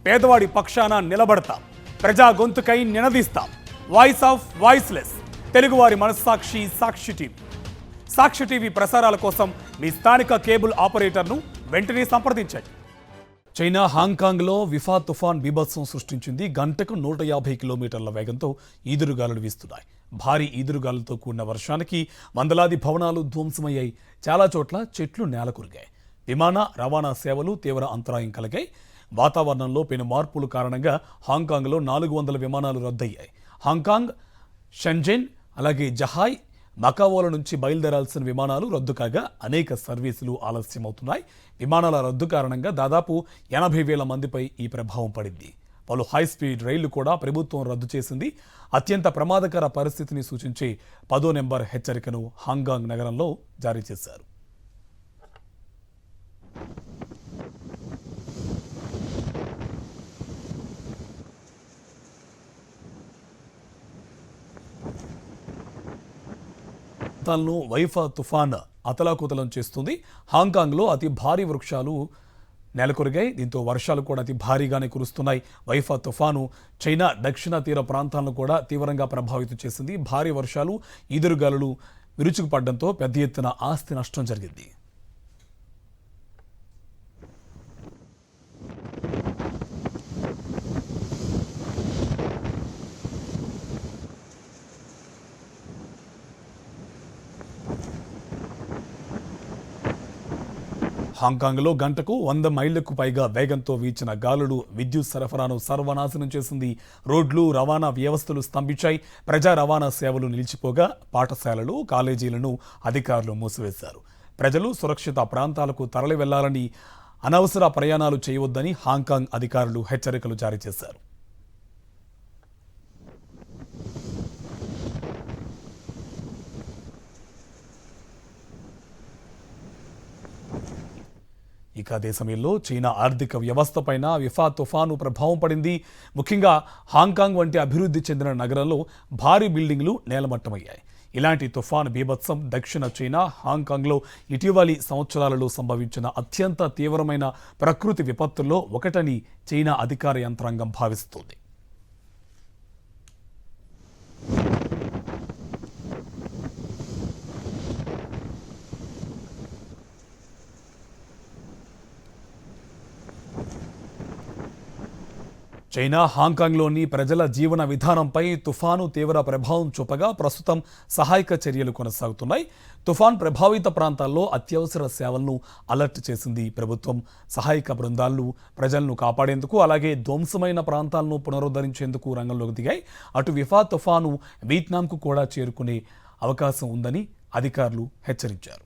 పేదవాడి పక్షాన నిలబడతాం, ప్రజా గొంతుకై నినదిస్తాం. వాయిస్ ఆఫ్ వాయిస్లెస్, తెలుగువారి మనస్సాక్షి సాక్షి టీవీ. సాక్షి టీవీ ప్రసారాల కోసం మీ స్థానిక కేబుల్ ఆపరేటర్ను వెంటనే సంప్రదించండి. చైనా హాంకాంగ్లో విఫా తుఫాన్ బీభత్సం సృష్టించింది. గంటకు 150 కిలోమీటర్ల వేగంతో ఈదురుగాలులు వీస్తున్నాయి. భారీ ఈదురుగాలులతో కూడిన వర్షానికి వందలాది భవనాలు ధ్వంసమయ్యాయి. చాలా చోట్ల చెట్లు నేలకొరిగాయి. విమాన రవాణా సేవలు తీవ్ర అంతరాయం కలిగాయి. వాతావరణంలో పెను మార్పుల కారణంగా హాంకాంగ్లో 400 విమానాలు రద్దయ్యాయి. హాంకాంగ్, షెంజెన్, అలాగే జహాయ్, మకావోల నుంచి బయలుదేరాల్సిన విమానాలు రద్దు కాగా అనేక సర్వీసులు ఆలస్యమవుతున్నాయి. విమానాల రద్దు కారణంగా దాదాపు 80,000 మందిపై ఈ ప్రభావం పడింది. పలు హైస్పీడ్ రైళ్లు కూడా ప్రభుత్వం రద్దు చేసింది. అత్యంత ప్రమాదకర పరిస్థితిని సూచించే 10వ నెంబర్ హెచ్చరికను హాంకాంగ్ నగరంలో జారీ చేశారు. వైఫా తుఫాన్ అతలాకుతలం చేస్తుంది. హాంకాంగ్లో అతి భారీ వృక్షాలు నెలకొరిగాయి. దీంతో వర్షాలు కూడా అతి భారీగానే కురుస్తున్నాయి. వైఫా తుఫాను చైనా దక్షిణ తీర ప్రాంతాలను కూడా తీవ్రంగా ప్రభావితం చేసింది. భారీ వర్షాలు, ఈదురుగాలులు విరుచుకుపడడంతో పెద్ద ఎత్తున ఆస్తి నష్టం జరిగింది. హాంకాంగ్లో గంటకు 100 మైళ్లకు పైగా వేగంతో వీచిన గాలులు విద్యుత్ సరఫరాను సర్వనాశనం చేసింది. రోడ్లు, రవాణా వ్యవస్థలు స్తంభించాయి. ప్రజా రవాణా సేవలు నిలిచిపోగా పాఠశాలలు, కాలేజీలను అధికారులు మూసివేశారు. ప్రజలు సురక్షిత ప్రాంతాలకు తరలి వెళ్లాలని, అనవసర ప్రయాణాలు చేయవద్దని హాంకాంగ్ అధికారులు హెచ్చరికలు జారీ చేశారు. ఇక అదే సమయంలో చైనా ఆర్థిక వ్యవస్థపైన విఫా తుఫాను ప్రభావం పడింది. ముఖ్యంగా హాంకాంగ్ వంటి అభివృద్ధి చెందిన నగరంలో భారీ బిల్డింగ్లు నేలమట్టమయ్యాయి. ఇలాంటి తుఫాను బీభత్సం దక్షిణ చైనా, హాంకాంగ్లో ఇటీవలి సంవత్సరాలలో సంభవించిన అత్యంత తీవ్రమైన ప్రకృతి విపత్తుల్లో ఒకటని చైనా అధికార యంత్రాంగం భావిస్తోంది. చైనా హాంకాంగ్లోని ప్రజల జీవన విధానంపై తుఫాను తీవ్ర ప్రభావం చూపగా ప్రస్తుతం సహాయక చర్యలు కొనసాగుతున్నాయి. తుఫాన్ ప్రభావిత ప్రాంతాల్లో అత్యవసర సేవలను అలర్ట్ చేసింది ప్రభుత్వం. సహాయక బృందాలను ప్రజలను కాపాడేందుకు, అలాగే ధ్వంసమైన ప్రాంతాలను పునరుద్ధరించేందుకు రంగంలోకి దిగాయి. అటు విఫా తుఫాను వియత్నాంకు కూడా చేరుకునే అవకాశం ఉందని అధికారులు హెచ్చరించారు.